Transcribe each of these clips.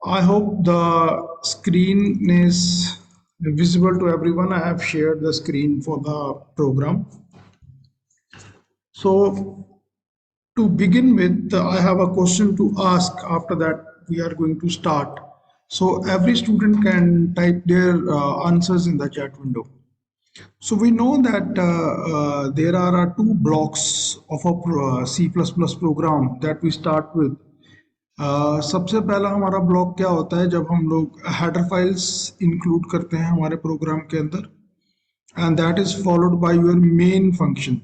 I hope the screen is visible to everyone. I have shared the screen for the program. So to begin with, I have a question to ask. After that, we are going to start. So every student can type their answers in the chat window. So we know that there are two blocks of a C++ program that we start with. सबसे पहला हमारा block क्या होता है जब हम लोग header files include करते हैं हमारे प्रोग्राम के अंदर and that is followed by your main function.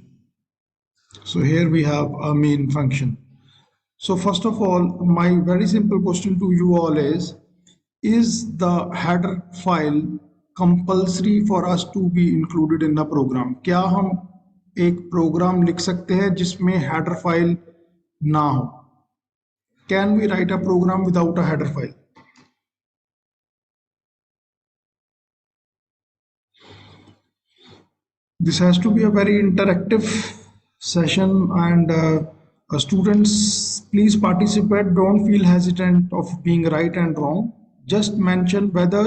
So here we have a main function. So first of all, my very simple question to you all is the header file compulsory for us to be included in the program? क्या हम एक programme लिख सकते हैं जिसमें header file ना हो? Can we write a program without a header file? This has to be a very interactive session and students, please participate. Don't feel hesitant of being right and wrong. Just mention whether,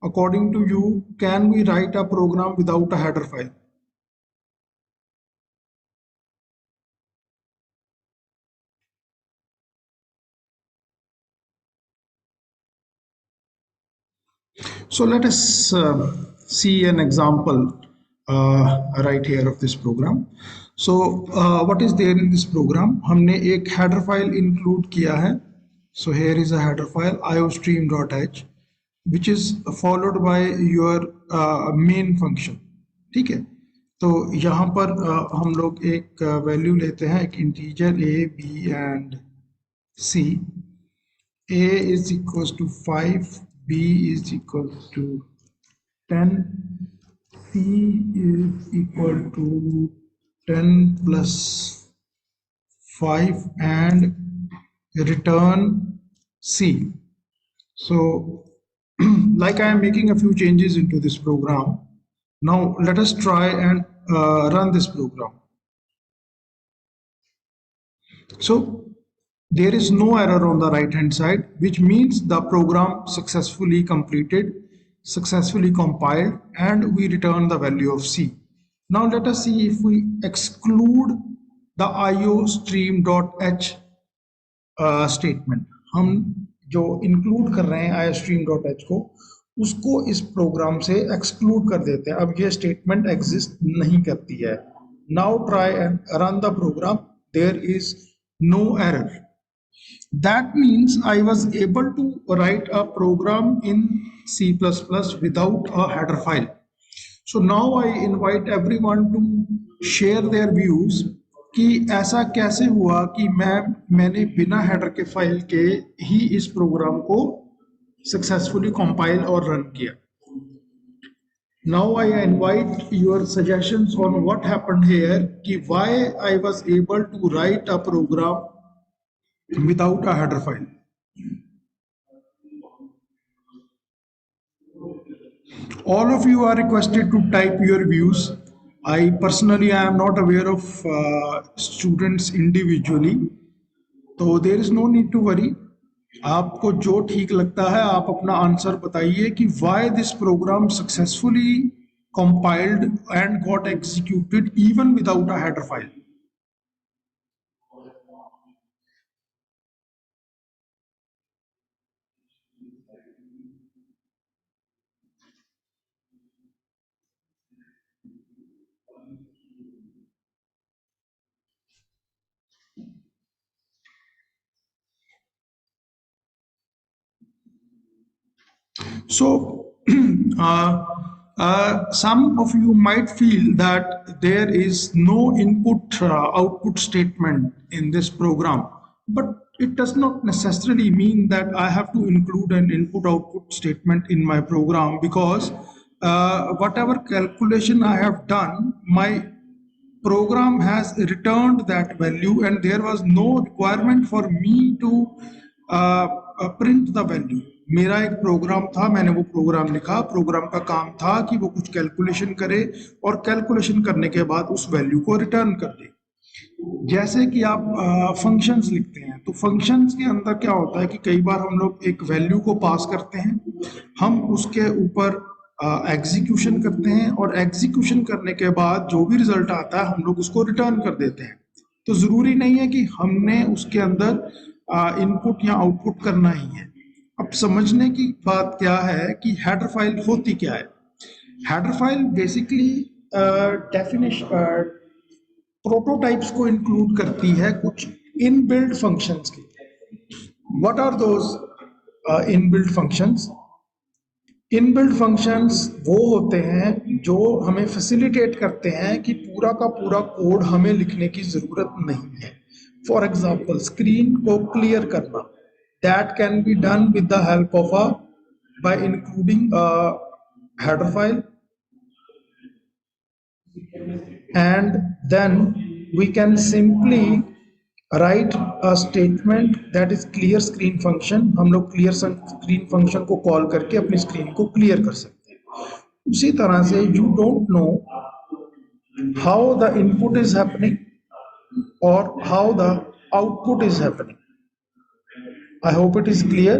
according to you, can we write a program without a header file? So let us see an example right here of this program. So what is there in this program? हमने एक header file include किया है. So here is a header file iostream.h which is followed by your main function. ठीक है. तो यहाँ पर हम लोग एक वैल्यू लेते हैं, एक integer a, b and c. A is equals to 5, B is equals to 10, C is equal to 10 plus 5 and return C. So like I am making a few changes into this program. Now let us try and run this program. So there is no error on the right hand side, which means the program successfully completed, successfully compiled, and we return the value of C. Now let us see if we exclude the iostream.h statement. हम जो include कर रहे हैं iostream.h को, उसको इस programme से exclude कर देते हैं. अब ये statement exist नहीं करती है. Now try and run the program. There is no error. That means I was able to write a program in C++ without a header file. So now I invite everyone to share their views कि ऐसा कैसे हुआ कि मैंने बिना header के file के ही इस प्रोग्राम को सक्सेसफुली कंपाइल और रन किया. Now I invite your suggestions on what happened here, कि why I was able to write a program without a header file. All of you are requested to type your views. I personally am not aware of students individually, so there is no need to worry. आपको जो ठीक लगता है आप अपना answer बताइए कि why this program successfully compiled and got executed even without a header file. So some of you might feel that there is no input output statement in this program, but it does not necessarily mean that I have to include an input output statement in my program, because whatever calculation I have done, my program has returned that value and there was no requirement for me to print the value. मेरा एक programme था, मैंने वो programme लिखा, programme का काम था कि वो कुछ कैलकुलेशन करे और कैलकुलेशन करने के बाद उस वैल्यू को रिटर्न कर दे. जैसे कि आप फंक्शंस लिखते हैं, तो फंक्शंस के अंदर क्या होता है कि कई बार हम लोग एक वैल्यू को पास करते हैं, हम उसके ऊपर एग्जीक्यूशन करते हैं, और एग्जीक्यूशन करने के बाद जो भी रिजल्ट आता है हम लोग उसको रिटर्न कर देते हैं। तो ज़रूरी नहीं है कि हमने उसके अंदर इनपुट या आउटपुट करना ही है। अब समझने की बात क्या है कि हेडर फाइल होती क्या है। Header file basically definition prototypes को इंक्लूड करती है कुछ इनबिल्ट फंक्शंस की। What are those inbuilt functions? Inbuilt functions वो होते हैं जो हमें फैसिलिटेट करते हैं कि पूरा का पूरा कोड हमें लिखने की ज़रूरत नहीं है। फॉर एग्जांपल, स्क्रीन को क्लियर करना, that can be done with the help of a bye including a header file, and then we can simply write a statement that is clear screen function। हम लोग clear screen function को call करके अपनी screen को clear कर सकते हैं। उसी तरह से you don't know how the input is happening or how the output is happening। I hope it is clear।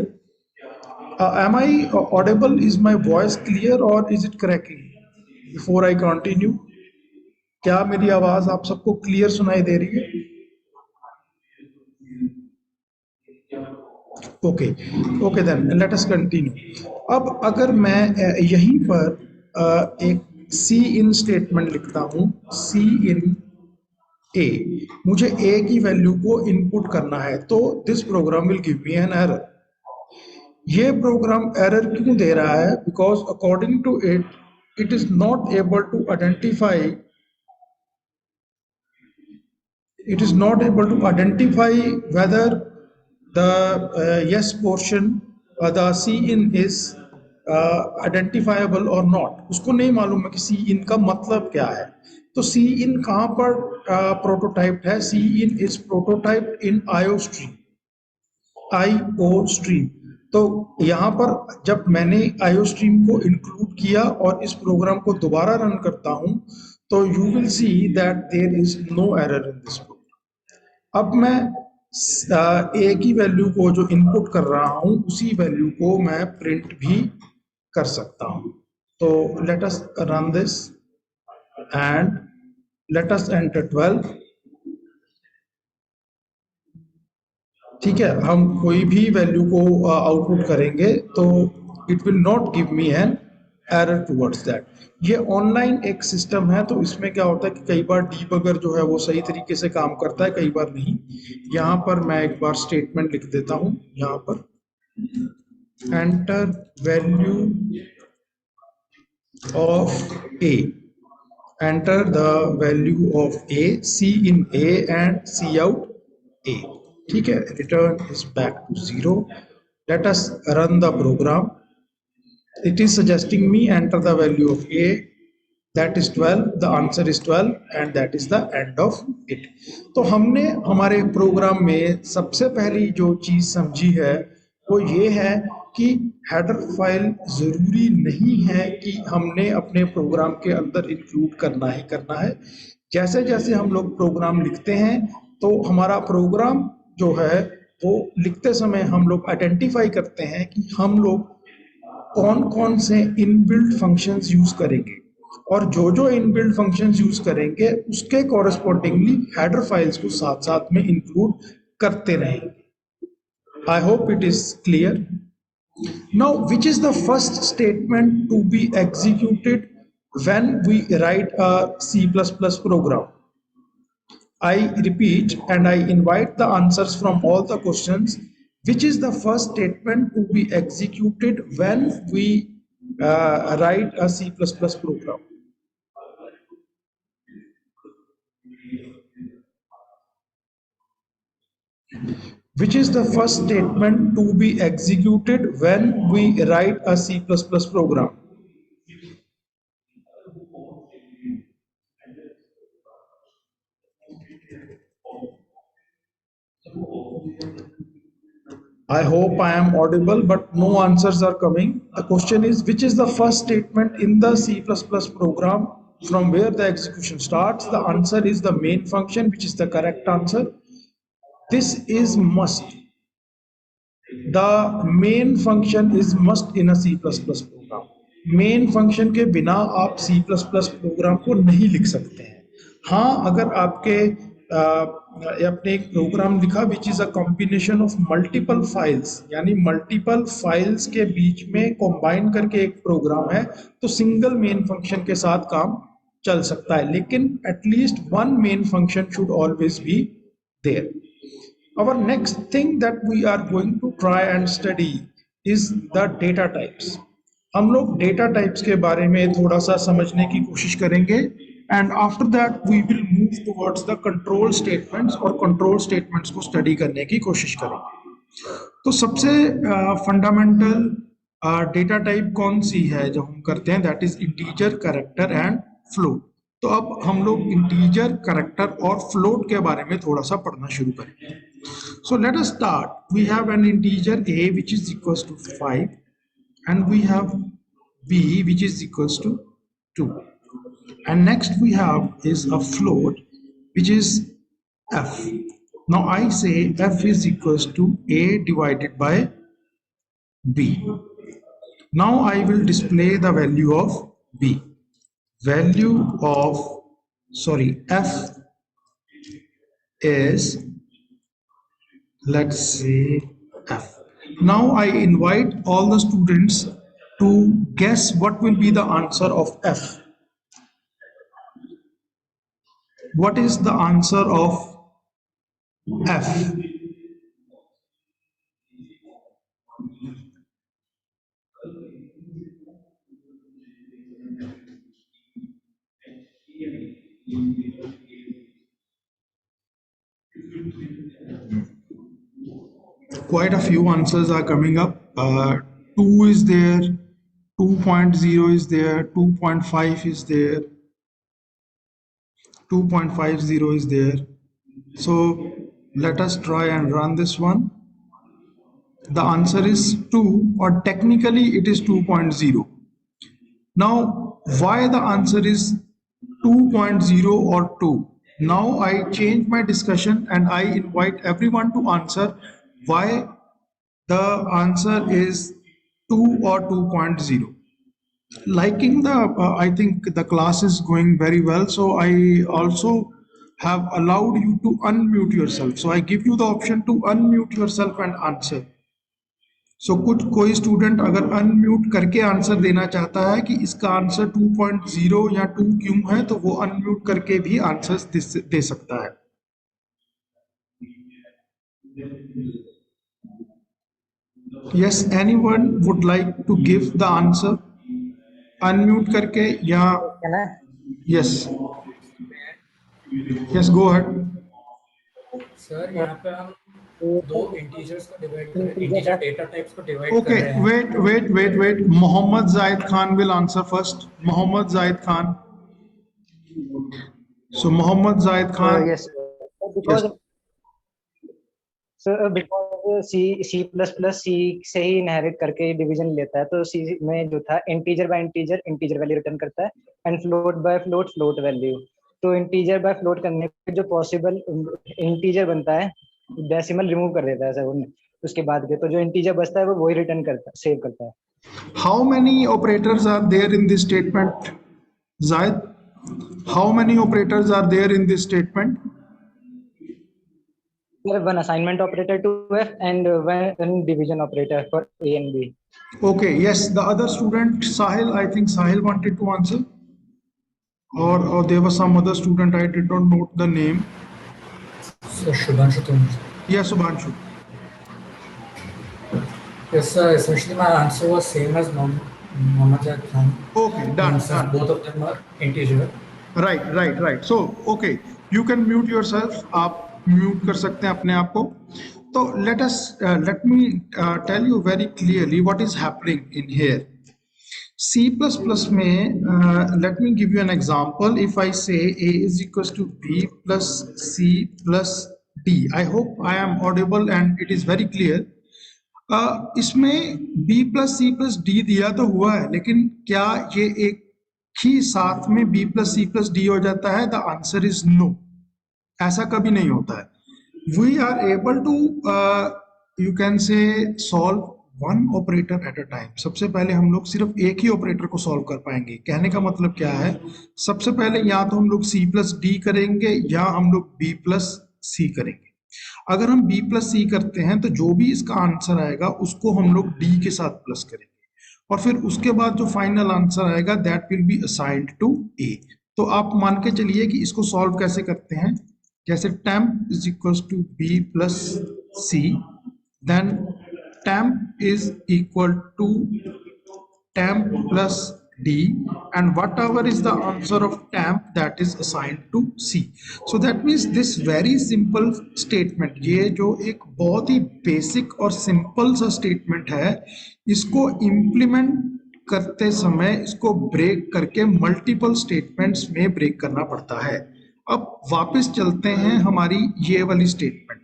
Am I audible? Is my voice clear or is it cracking? Before I continue, क्या मेरी आवाज आप सबको clear सुनाई दे रही है? Okay, okay, then let us continue. अब अगर मैं यहीं पर एक सी इन स्टेटमेंट लिखता हूँ, सी इन ए, मुझे ए की वैल्यू को इनपुट करना है, तो this program will give me an error. ये प्रोग्राम एरर क्यों दे रहा है? Because according to it it is not able to identify, it is not able to identify whether the yes portion, the C in is identifiable or not। उसको नहीं मालूम है कि C in का मतलब क्या है। तो C in कहाँ पर प्रोटोटाइप है? C in is prototyped in IO stream, IO stream। तो यहाँ पर जब मैंने IO stream को इंक्लूड किया और इस प्रोग्राम को दोबारा रन करता हूँ, तो you will see that there is no error in this program. अब मैं ए की वैल्यू को जो इनपुट कर रहा हूं उसी वैल्यू को मैं प्रिंट भी कर सकता हूं। तो let us run this and let us enter 12। ठीक है, हम कोई भी वैल्यू को आउटपुट करेंगे तो it will not give me an error towards that. ये ऑनलाइन एक सिस्टम है, तो इसमें क्या होता है कि कई बार डीबगर जो है वो सही तरीके से काम करता है, कई बार नहीं। यहाँ पर मैं एक बार स्टेटमेंट लिख देता हूँ, यहाँ पर enter value of A, enter the value of a, c in a and c out a। ठीक है, return is back to 0। let us run the program। it is suggesting me enter the value of a, that is 12, the answer is 12 and that is the end of it। तो हमने हमारे programme में सबसे पहली जो चीज समझी है वो ये है कि हेडर फाइल जरूरी नहीं है कि हमने अपने प्रोग्राम के अंदर इंक्लूड करना ही करना है। जैसे जैसे हम लोग प्रोग्राम लिखते हैं तो हमारा प्रोग्राम जो है वो लिखते समय हम लोग आइडेंटिफाई करते हैं कि हम लोग कौन कौन से इनबिल्ट फंक्शंस यूज करेंगे, और जो जो इनबिल्ट फंक्शंस यूज करेंगे उसके कॉरेस्पॉन्डिंगली हेडर फाइल्स को साथ साथ में इंक्लूड करते रहेंगे। I hope it is clear. Now, which is the first statement to be executed when we write a C++ program? I repeat and I invite the answers from all the questions. Which is the first statement to be executed when we write a C++ program? Which is the first statement to be executed when we write a C++ program? I hope I am audible, but no answers are coming. The question is, which is the first statement in the C++ program from where the execution starts. The answer is the main function, which is the correct answer. This is must. The main function is must in a C++ program. Main function के बिना आप C++ programme को नहीं लिख सकते हैं. हाँ, अगर आपके आपने एक प्रोग्राम लिखा which is a combination of multiple files, यानी मल्टीपल फाइल्स के बीच में कंबाइन करके एक प्रोग्राम है, तो सिंगल मेन फंक्शन के साथ काम चल सकता है, लेकिन at least one main function should always be there. Our next thing that we are going to try and study is the data types. हम लोग data types के बारे में थोड़ा सा समझने की कोशिश करेंगे, and after that we will move towards the control statements और control statements को study करने की कोशिश करेंगे. तो सबसे फंडामेंटल डेटा टाइप कौन सी है जो हम करते हैं, that is integer, character and float. तो अब हम लोग इंटीजर, कैरेक्टर और फ्लोट के बारे में थोड़ा सा पढ़ना शुरू करेंगे. So let us start. We have an integer a which is equals to 5 and we have b which is equals to 2. And next we have is a float which is f. Now I say f is equals to a divided by b. Now I will display the value of b. Value of, f is, let's say, f. Now I invite all the students to guess what will be the answer of f. What is the answer of f? Quite a few answers are coming up. 2 is there, 2.0 is there, 2.5 is there, 2.50 is there. So let us try and run this one. The answer is 2, or technically it is 2.0. Now why the answer is 2.0 or 2? Now I change my discussion and I invite everyone to answer why the answer is 2 or 2.0. Liking the I think the class is going very well, so I also have allowed you to unmute yourself. So I give you the option to unmute yourself and answer. So कुछ कोई student अगर unmute करके answer देना चाहता है कि इसका answer 2.0 या 2 क्यों है, तो वो अनम्यूट करके भी आंसर्स दे सकता है. Yes, anyone would like to give the answer? Unmute करके या yes, go ahead. सर यहाँ पे हम दो इंटीजर्स को डिवाइड कर रहे हैं, इंटीजर डेटा टाइप्स को डिवाइड कर Okay, रहे हैं. wait. Mohammed Zaid Khan will answer first. Mohammed Zaid Khan. So Mohammed Zaid Khan. Yes, because because C से ही इनहेरिट करके डिवीजन लेता है, तो C में जो था integer by integer value return करता है, and float by float value. तो इंटीजर बाय फ्लोट करने पे जो पॉसिबल इंटीजर बनता है, डेसिमल रिमूव कर देता है सर उसके बाद के, तो जो इंटीजर बचता है वो वही रिटर्न करता है, सेव करता है. How many operators are there in this statement, Zaid? How many operators are there in this statement? There one assignment operator to F and one division operator for A and B. Okay, yes, the other student Sahil, I think Sahil wanted to answer, or there was some other student, I did not note the name. So Shubhanshu. Yeah, Subhanshu. Yes, sir. Essentially, my answer was same as Mohammed Zaid Khan. Okay, done. Both of them are integer. Right. So, okay, you can mute yourself. आप mute कर सकते हैं अपने आप को. So let me tell you very clearly what is happening in here. C++ में let me give you an example. If I say A is equals to B plus C plus D, I hope I am audible and it is very clear. इसमें B plus C plus D दिया तो हुआ है, लेकिन क्या ये एक ही साथ में b plus C plus D हो जाता है, द आंसर इज नो। ऐसा कभी नहीं होता है। We are able to you can say solve one operator at a time. सबसे पहले हम लोग सिर्फ एक ही ऑपरेटर को सॉल्व कर पाएंगे। कहने का मतलब क्या है, सबसे पहले या तो हम लोग c प्लस डी करेंगे या हम लोग b प्लस सी करेंगे। अगर हम b प्लस सी करते हैं तो जो भी इसका आंसर आएगा उसको हम लोग d के साथ प्लस करेंगे, और फिर उसके बाद जो फाइनल आंसर आएगा that will be assigned to a। तो आप मान के चलिए कि इसको सॉल्व कैसे करते हैं, जैसे temp is equals to b plus c, then temp is equal to temp plus d, and whatever is the answer of temp that is assigned to c. So that means this very simple statement, ये जो एक बहुत ही basic और simple सा statement है, इसको implement करते समय इसको ब्रेक करके मल्टीपल स्टेटमेंट्स में ब्रेक करना पड़ता है। अब वापस चलते हैं हमारी ये वाली स्टेटमेंट।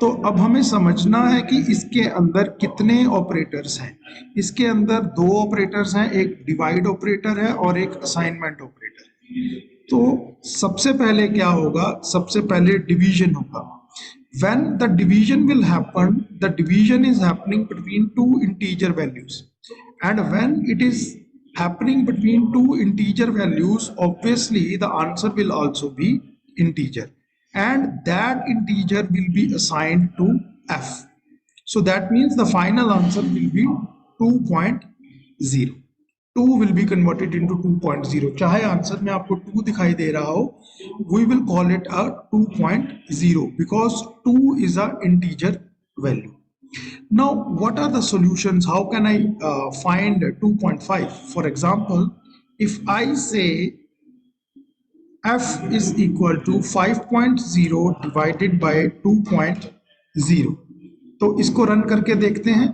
तो अब हमें समझना है कि इसके अंदर कितने ऑपरेटर्स हैं। इसके अंदर दो ऑपरेटर्स हैं, एक डिवाइड ऑपरेटर है और एक असाइनमेंट ऑपरेटर है। तो सबसे पहले क्या होगा, सबसे पहले डिवीजन होगा। When the division will happen, the division is happening between two integer values, and when it is happening between two integer values, obviously the answer will also be integer, and that integer will be assigned to f. So that means the final answer will be 2.0. 2 will be converted into 2.0। चाहे answer में आपको 2 दिखाई दे रहा हो, we will call it a 2.0 because 2 is a integer value. Now what are the solutions? How can I find 2.5? For example, if I say f is equal to 5.0 divided by 2.0, तो इसको run करके देखते हैं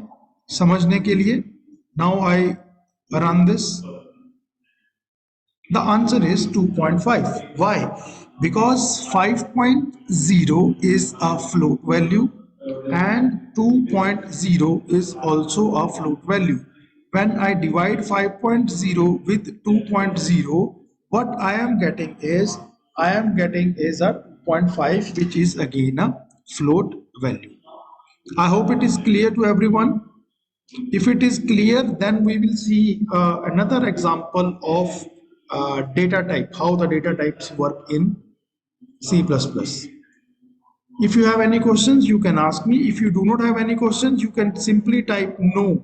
समझने के लिए। Now I run this. The answer is 2.5. Why? Because 5.0 is a float value and 2.0 is also a float value. When I divide 5.0 with 2.0, what I am getting is a 2.5, which is again a float value. I hope it is clear to everyone. If it is clear, then we will see another example of data type, how the data types work in C++. If you have any questions, you can ask me. If you do not have any questions, you can simply type no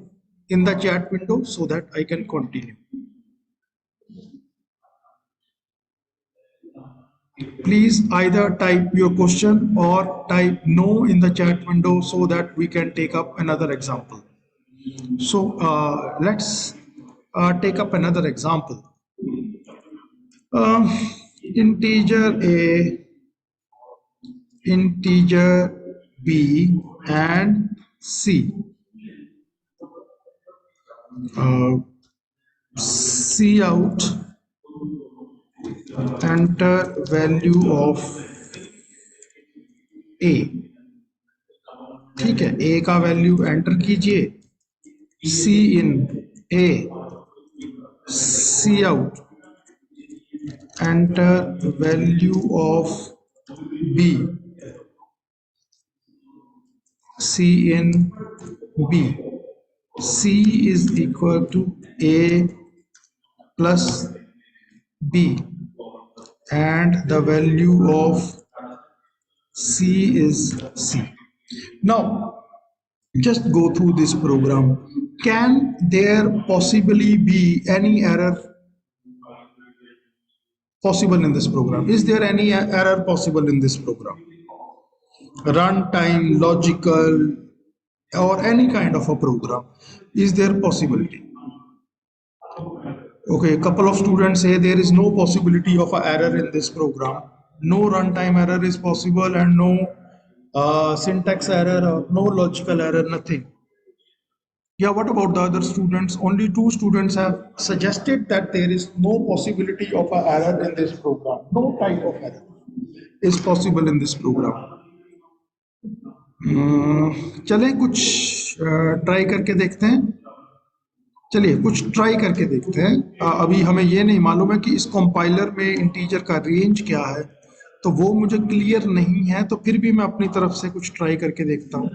in the chat window so that I can continue. Please either type your question or type no in the chat window so that we can take up another example. So let's take up another example. Integer a, integer b and c. Cout, enter value of a। ठीक है, a का value enter कीजिए, सी इन a, cout, enter value of b, c in b, c is equal to a plus b, and the value of c is c. Now just go through this program. Can there possibly be any error possible in this program? Is there any error possible in this program? Runtime, logical, or any kind of a program, is there possibility? Okay, a couple of students say there is no possibility of an error in this program. No runtime error is possible, and no syntax error or no logical error, nothing. Yeah, what about the other students? Only 2 students have suggested that there is no possibility of an error in this program. No type of error is possible in this program. चलें कुछ try करके देखते हैं। चलिए कुछ try करके देखते हैं। अभी हमें ये नहीं मालूम है कि इस कंपाइलर में इंटीजर का रेंज क्या है, तो वो मुझे क्लियर नहीं है, तो फिर भी मैं अपनी तरफ से कुछ ट्राई करके देखता हूँ।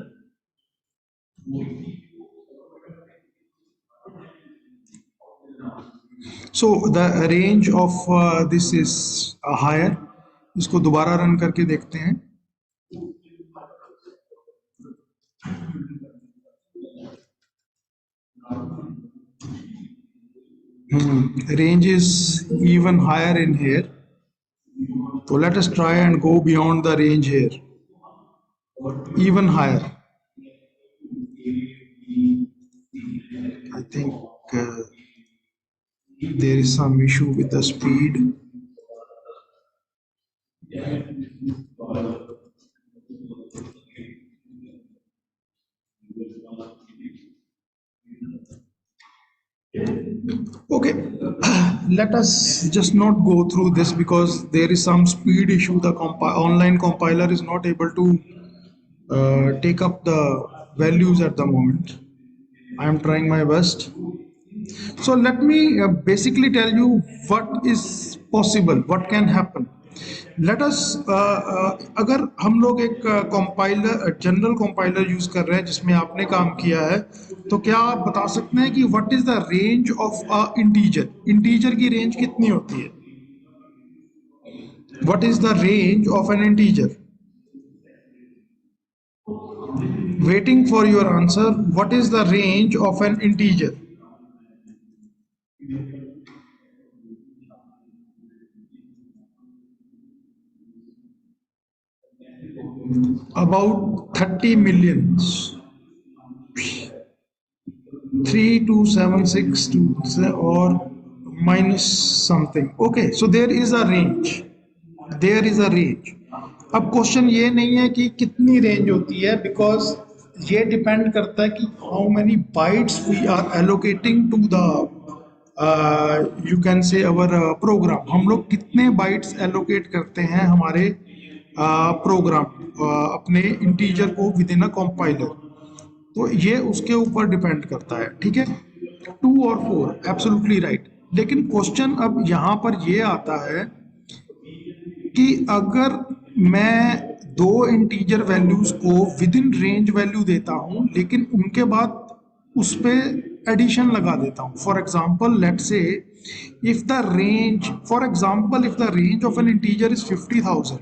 So the range of this is higher. इसको दोबारा रन करके देखते हैं। Range is even higher in here. So let us try and go beyond the range here. Even higher. I think there is some issue with the speed. Okay, let us just not go through this because there is some speed issue. The online compiler is not able to take up the values at the moment. I am trying my best. So let me basically tell you what is possible, what can happen. Let us अगर हम लोग एक compiler general compiler use कर रहे हैं जिसमें आपने काम किया है, तो क्या आप बता सकते हैं कि what is the range of a integer? Integer की रेंज कितनी होती है? What is the range of N integer? Waiting for your answer. What is the range of N integer? About 30 millions. 32762 or minus something. Okay, so there is a range. There is a range. अब question ये नहीं है कि कितनी range होती है, because ये depend करता है कि how many bytes we are allocating to the you can say our programme. हम लोग कितने बाइट्स एलोकेट करते हैं हमारे प्रोग्राम अपने इंटीजर को विद इन अ कंपाइलर, तो ये उसके ऊपर डिपेंड करता है। ठीक है, 2 और 4 एब्सोल्युटली राइट। लेकिन क्वेश्चन अब यहाँ पर ये आता है कि अगर मैं दो इंटीजर वैल्यूज को विद इन रेंज वैल्यू देता हूं, लेकिन उनके बाद उस पर एडिशन लगा देता हूं। फॉर एग्जाम्पल लेट से if the range, for example if the range of N integer is 50,000,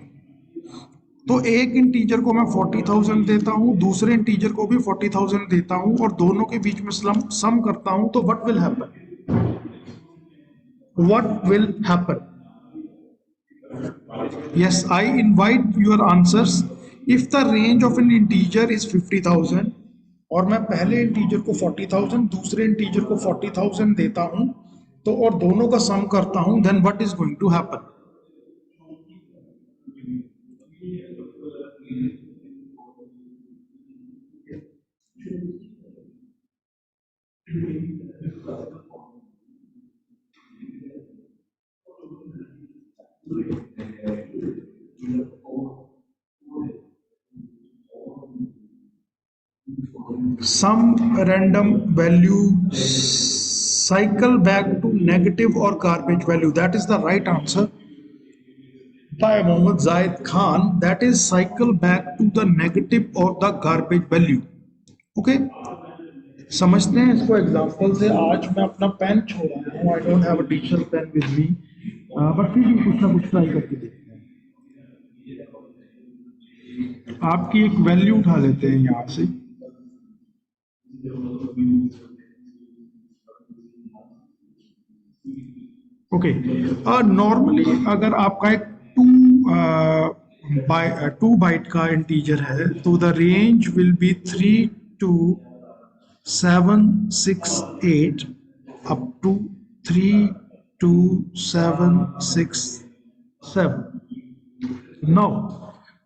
तो एक इंटीजर को मैं 40,000 देता हूं, दूसरे इंटीजर को भी 40,000 देता हूं, और दोनों के बीच में सम करता हूं, तो what will happen? What will happen? Yes, I invite your answers. If the range of an integer is 50,000 और मैं पहले इंटीजर को 40,000, दूसरे इंटीजर को 40,000 देता हूं, तो और दोनों का सम करता हूं, then what is going to happen? Some random value cycle back to negative or garbage value. That is the right answer by Mohammad Zaid Khan. That is cycle back to the negative or the garbage value. Okay. समझते हैं इसको example से। आज मैं अपना pen छोड़ रहा हूँ, I don't have a teacher pen with me, but फिर भी कुछ ना कुछ ट्राई करके देखते हैं। आपकी एक वैल्यू उठा लेते हैं यहाँ से। ओके, नॉर्मली अगर आपका एक 2 बाइट का इंटीजर है, तो the range will be 32768 up to 32767. Now,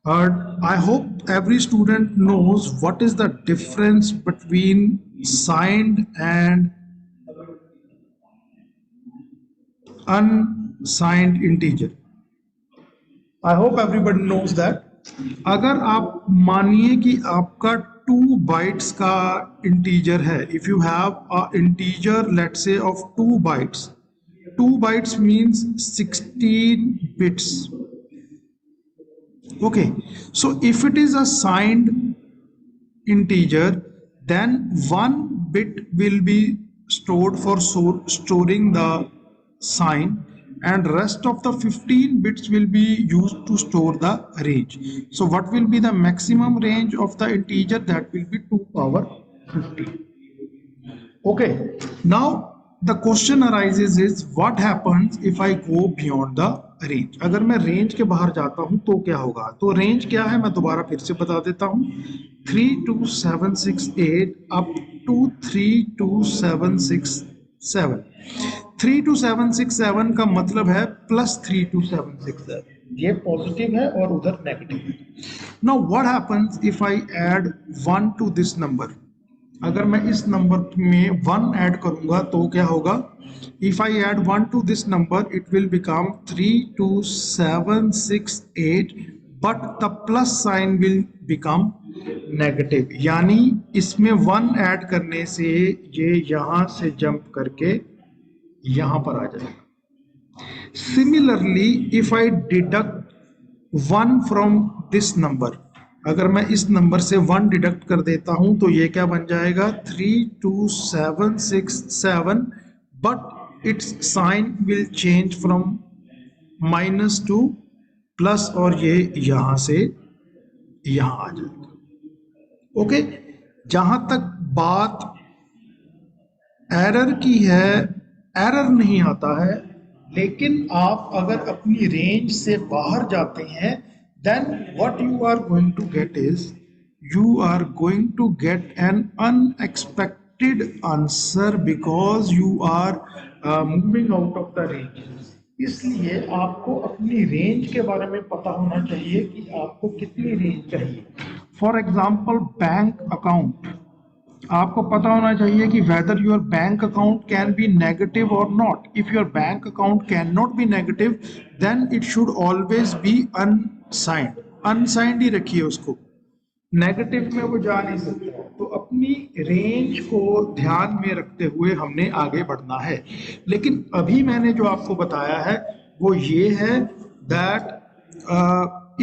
I hope every student knows what is the difference between signed and unsigned integer. I hope everybody knows that. अगर आप मानिए कि आपका 2 बाइट्स का इंटीजर है, if you have a integer let's say of 2 bytes, 2 bytes means 16 bits. Okay, so if it is a signed integer, then 1 bit will be stored for storing the sign, and rest of the 15 bits will be used to store the range. So what will be the maximum range of the integer? That will be 2 power 15. Okay, now the question arises is what happens if I go beyond the range? अगर मैं range के बाहर जाता हूं तो क्या होगा? तो रेंज क्या है मैं दोबारा फिर से बता देता हूं, 32768 अप टू 32767। 32767 का मतलब है प्लस 32767, ये पॉजिटिव है और उधर नेगेटिव है। Now what happens if I add 1 to this number? अगर मैं इस नंबर में 1 ऐड करूंगा तो क्या होगा? If I add 1 to this number it will become 32768, but the plus sign will become negative, यानी इसमें 1 ऐड करने से ये यहां से जंप करके यहां पर आ जाएगा। Similarly if I deduct 1 from this number, अगर मैं इस नंबर से 1 डिडक्ट कर देता हूं तो ये क्या बन जाएगा? 32767, but its sign will change from minus to plus, और ये यहां से यहां आ जाएगा। ओके, जहां तक बात एरर की है, एरर नहीं आता है, लेकिन आप अगर अपनी रेंज से बाहर जाते हैं then what you are going to get is you are going to get an unexpected answer because you are moving out of the range. इसलिए आपको अपनी रेंज के बारे में पता होना चाहिए कि आपको कितनी रेंज चाहिए। फॉर एग्जाम्पल बैंक अकाउंट, आपको पता होना चाहिए कि whether your bank account can be negative or not. If your bank account cannot be negative, then it should always be unsigned. Unsigned ही रखिए उसको, नेगेटिव में वो जा नहीं सकता। तो अपनी रेंज को ध्यान में रखते हुए हमने आगे बढ़ना है। लेकिन अभी मैंने जो आपको बताया है वो ये है that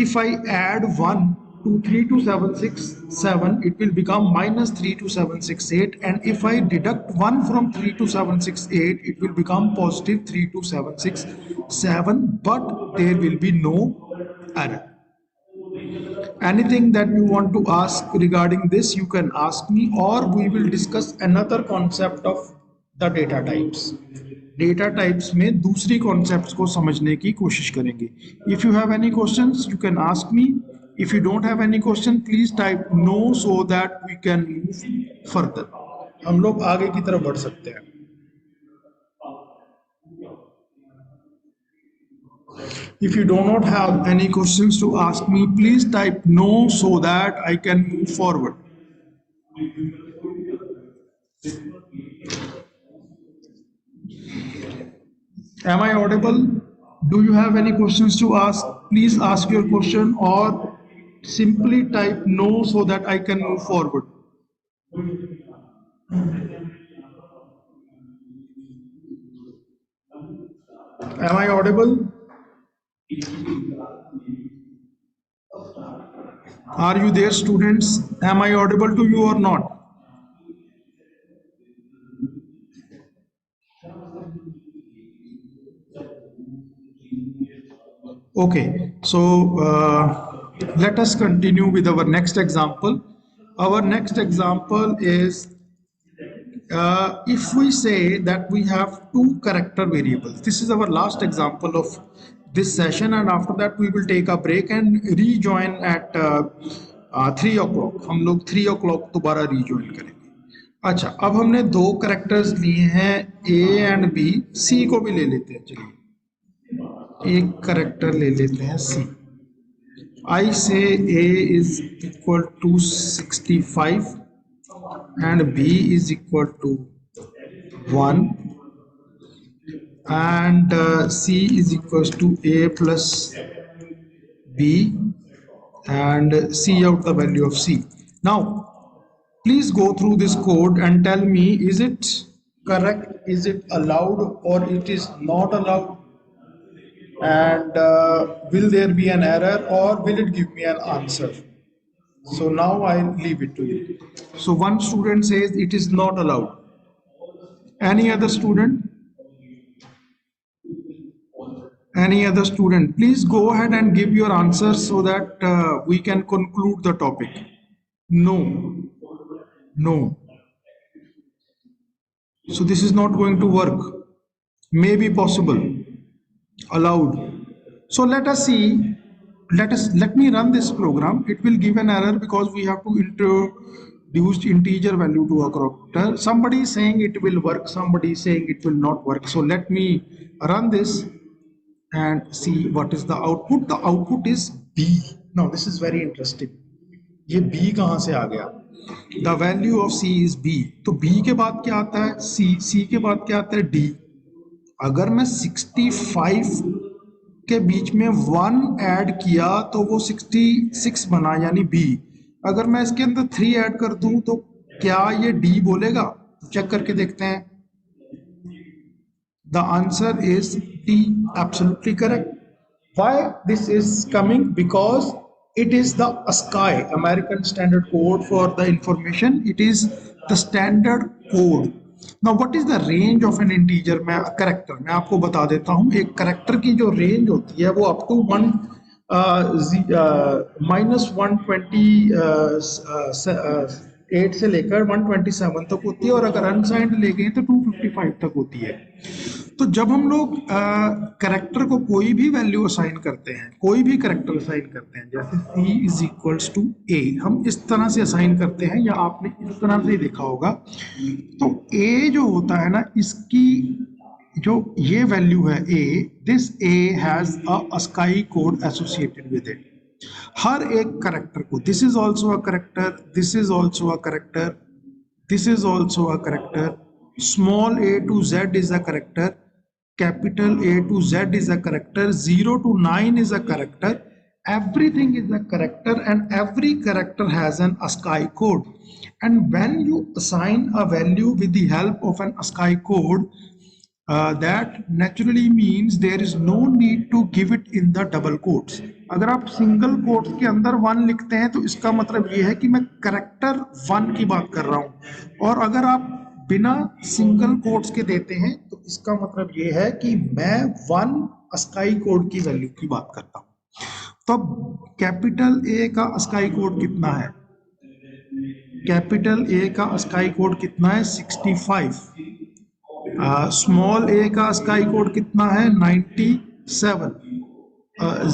if I add 1 to 32767 it will become minus 32768, and if I deduct 1 from 32768 it will become positive 32767, but there will be no error. Anything that you want to ask regarding this you can ask me, or we will discuss another concept of the data types. Data types में दूसरी concepts को समझने की कोशिश करेंगे। If you have any questions you can ask me, if you don't have any question please type no so that we can move further, हम लोग आगे की तरफ बढ़ सकते हैं। If you do not have any questions to ask me, please type no so that I can move forward. Am I audible? Do you have any questions to ask? Please ask your question or simply type no so that I can move forward. Am I audible? Are you there, students? Am I audible to you or not? Okay, so let us continue with our next example. Our next example is if we say that we have 2 character variables. This is our last example of this session, and after that we will take a break and rejoin at 3 o'clock. हम लोग 3 o'clock दोबारा rejoin करेंगे। अच्छा, अब हमने 2 characters लिए हैं A and B, C को भी ले लेते हैं। चलिए एक कैरेक्टर ले लेते हैं C। I say A is equal to 65 and B is equal to 1 and C is equals to A plus B and C out the value of C. Now please go through this code and tell me, is it correct, is it allowed, or it is not allowed, and will there be an error, or will it give me an answer? So now I'll leave it to you. So one student says it is not allowed. Any other student? Any other student? Please go ahead and give your answer so that we can conclude the topic. No. No. So this is not going to work. Maybe possible. Allowed. So let us see. Let me run this program. It will give an error because we have to introduce integer value to a character. Somebody is saying it will work. Somebody is saying it will not work. So let me run this and see what is the output. The output is B. Now this is very interesting. ये B कहाँ से आ गया? The value of C is B. तो B के बाद क्या आता है? C के बाद क्या आता है? D. अगर मैं 65 के बीच में 1 ऐड किया तो वो 66 बना, यानी B. अगर मैं इसके अंदर 3 ऐड कर दूं तो क्या ये D बोलेगा? चेक करके देखते हैं. The answer is D, absolutely correct. Why this is coming? Because it is the ASCII, American Standard Code for the information. It is the standard code. Now what is the range of an integer? मैं character मैं आपको बता देता हूँ. एक character की जो range होती है वो up to -128 से लेकर 127 तक होती है, और अगर अनसाइंड ले गए तो 255 तक होती है. तो जब हम लोग कैरेक्टर को कोई भी वैल्यू असाइन करते हैं, कोई भी कैरेक्टर असाइन करते हैं, जैसे C is equals to A, हम इस तरह से असाइन करते हैं, या आपने इस तरह से देखा होगा. तो A जो होता है ना, इसकी जो ये वैल्यू है A, this A has a ASCII code associated with it. हर एक कैरेक्टर को, this is also a character, this is also a character, this is also a character, small a to z is a character, capital A to Z is a character, 0 to 9 is a character, everything is a character, and every character has an ASCII code. And when you assign a value with the help of an ASCII code, that naturally means there is no need to give it in the double quotes. अगर आप single quotes के अंदर 1 लिखते हैं तो इसका मतलब ये है कि मैं कैरेक्टर 1 की बात कर रहा हूँ, और अगर आप बिना सिंगल कोट्स के देते हैं तो इसका मतलब ये है कि मैं 1 ASCII कोड की वैल्यू की बात करता हूँ. तो कैपिटल A का ASCII कोड कितना है? कैपिटल A का ASCII कोड कितना है? 65. स्मॉल a का ASCII कोड कितना है? 97.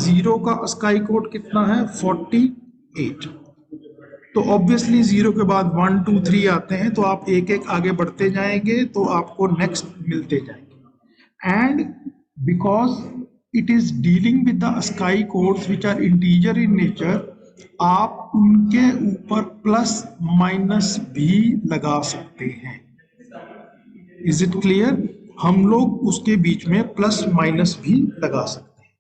0 का ASCII कोड कितना है? 48. तो ऑब्वियसली 0 के बाद 1 2 3 आते हैं, तो आप एक एक आगे बढ़ते जाएंगे तो आपको नेक्स्ट मिलते जाएंगे. And because it is dealing with the ASCII codes which are integer in nature, आप उनके ऊपर प्लस माइनस भी लगा सकते हैं. Is it clear? हम लोग उसके बीच में प्लस माइनस भी लगा सकते हैं.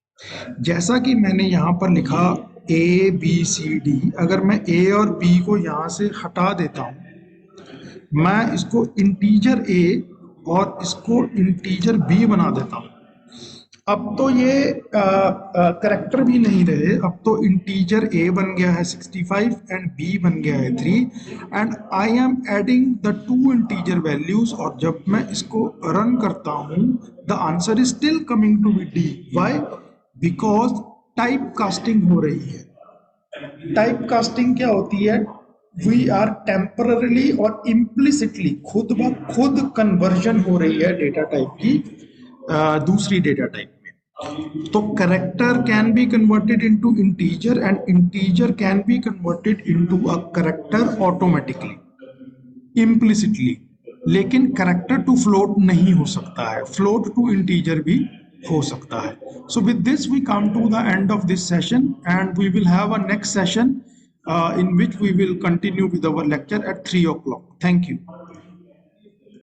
जैसा कि मैंने यहाँ पर लिखा A B C D, अगर मैं A और B को यहाँ से हटा देता हूँ, मैं इसको इंटीजर A और इसको इंटीजर B बना देता हूँ, अब तो ये करेक्टर भी नहीं रहे. अब तो इंटीजर A बन गया है 65 एंड B बन गया है 3, and I am adding the 2 integer values. और जब मैं इसको रन करता हूँ, the answer is still coming to be D. Why? Because type casting हो रही है. टाइप कास्टिंग क्या होती है? वी आर टेम्पररीली और इम्प्लिसिटली खुद ब खुद कन्वर्जन हो रही है डेटा टाइप की दूसरी डेटा टाइप में. तो character can be converted into integer and integer can be converted into a character automatically, implicitly. लेकिन कैरेक्टर टू फ्लोट नहीं हो सकता है, फ्लोट टू इंटीजर भी हो सकता है. So with this we come to the end of this session, and we will have a next session in which we will continue with our lecture at 3 o'clock. Thank you.